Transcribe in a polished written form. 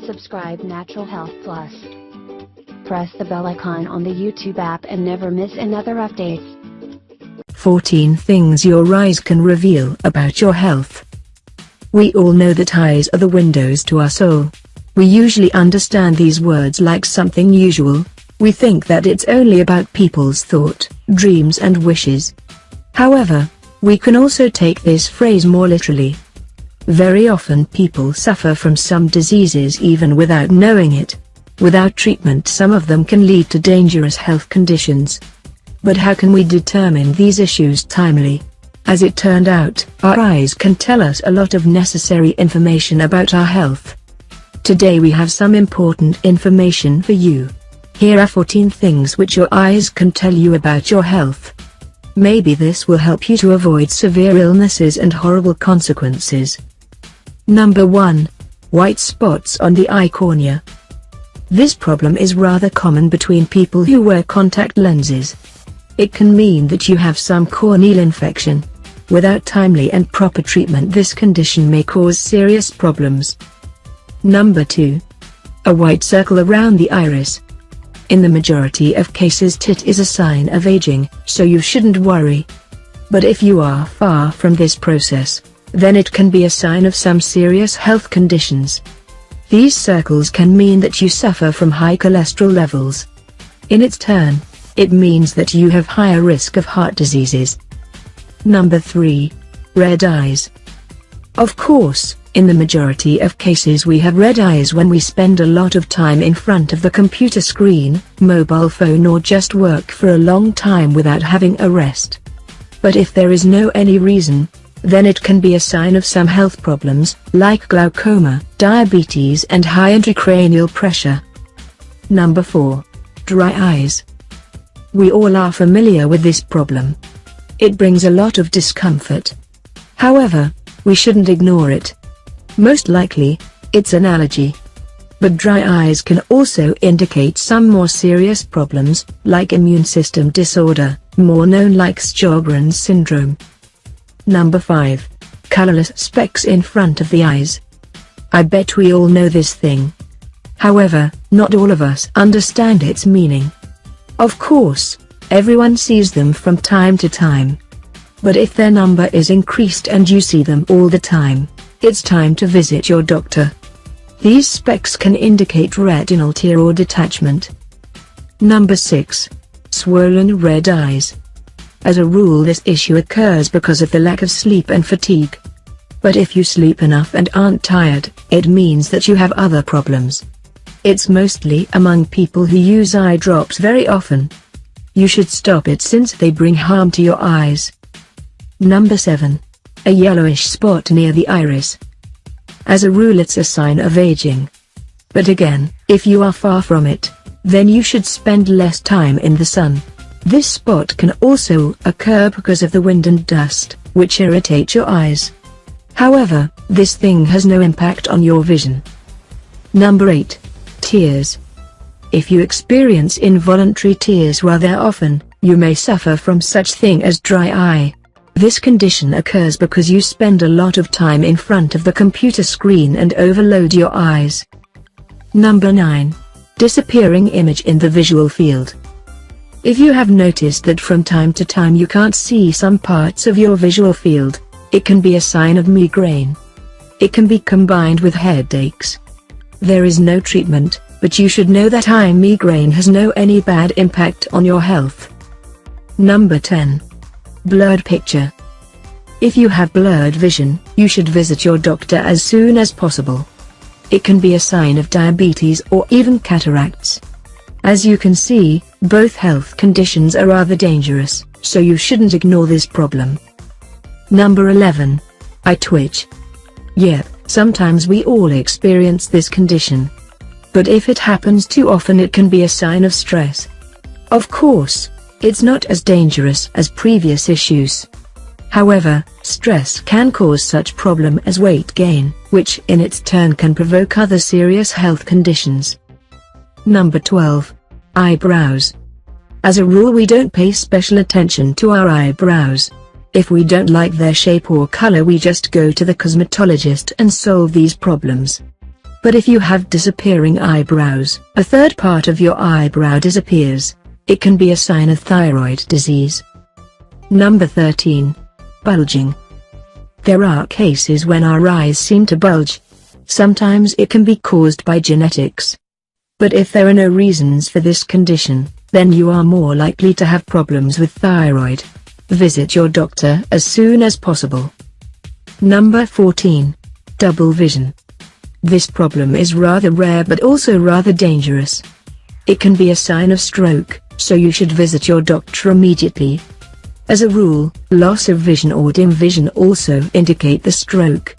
subscribe Natural Health Plus. Press the bell icon on the YouTube app and never miss another update. 14 things your eyes can reveal about your health. We all know that eyes are the windows to our soul. We usually understand these words like something usual. We think that it's only about people's thought, dreams and wishes. However, we can also take this phrase more literally. Very often people suffer from some diseases even without knowing it. Without treatment, some of them can lead to dangerous health conditions. But how can we determine these issues timely? As it turned out, our eyes can tell us a lot of necessary information about our health. Today we have some important information for you. Here are 14 things which your eyes can tell you about your health. Maybe this will help you to avoid severe illnesses and horrible consequences. Number 1. White spots on the eye cornea. This problem is rather common between people who wear contact lenses. It can mean that you have some corneal infection. Without timely and proper treatment, this condition may cause serious problems. Number 2. A white circle around the iris. In the majority of cases, it is a sign of aging, so you shouldn't worry. But if you are far from this process, then it can be a sign of some serious health conditions. These circles can mean that you suffer from high cholesterol levels. In its turn, it means that you have higher risk of heart diseases. Number 3. Red eyes. Of course, in the majority of cases we have red eyes when we spend a lot of time in front of the computer screen, mobile phone, or just work for a long time without having a rest. But if there is no any reason, then it can be a sign of some health problems, like glaucoma, diabetes and high intracranial pressure. Number 4. Dry eyes. We all are familiar with this problem. It brings a lot of discomfort. However, we shouldn't ignore it. Most likely, it's an allergy. But dry eyes can also indicate some more serious problems, like immune system disorder, more known like Sjogren's syndrome. Number 5. Colorless specks in front of the eyes. I bet we all know this thing. However, not all of us understand its meaning. Of course, everyone sees them from time to time. But if their number is increased and you see them all the time, it's time to visit your doctor. These specks can indicate retinal tear or detachment. Number 6. Swollen red eyes. As a rule, this issue occurs because of the lack of sleep and fatigue. But if you sleep enough and aren't tired, it means that you have other problems. It's mostly among people who use eye drops very often. You should stop it since they bring harm to your eyes. Number 7. A yellowish spot near the iris. As a rule, it's a sign of aging. But again, if you are far from it, then you should spend less time in the sun. This spot can also occur because of the wind and dust, which irritate your eyes. However, this thing has no impact on your vision. Number 8. Tears. If you experience involuntary tears rather often, you may suffer from such thing as dry eye. This condition occurs because you spend a lot of time in front of the computer screen and overload your eyes. Number 9. Disappearing image in the visual field. If you have noticed that from time to time you can't see some parts of your visual field, it can be a sign of migraine. It can be combined with headaches. There is no treatment, but you should know that eye migraine has no any bad impact on your health. Number 10. Blurred picture. If you have blurred vision, you should visit your doctor as soon as possible. It can be a sign of diabetes or even cataracts. As you can see, both health conditions are rather dangerous, so you shouldn't ignore this problem. Number 11. Eye twitch. Yep, sometimes we all experience this condition. But if it happens too often, it can be a sign of stress. Of course, it's not as dangerous as previous issues. However, stress can cause such problem as weight gain, which in its turn can provoke other serious health conditions. Number 12. Eyebrows. As a rule, we don't pay special attention to our eyebrows. If we don't like their shape or color, we just go to the cosmetologist and solve these problems. But if you have disappearing eyebrows, a third part of your eyebrow disappears, it can be a sign of thyroid disease. Number 13. Bulging. There are cases when our eyes seem to bulge. Sometimes it can be caused by genetics. But if there are no reasons for this condition, then you are more likely to have problems with thyroid. Visit your doctor as soon as possible. Number 14. Double vision. This problem is rather rare but also rather dangerous. It can be a sign of stroke, so you should visit your doctor immediately. As a rule, loss of vision or dim vision also indicate the stroke.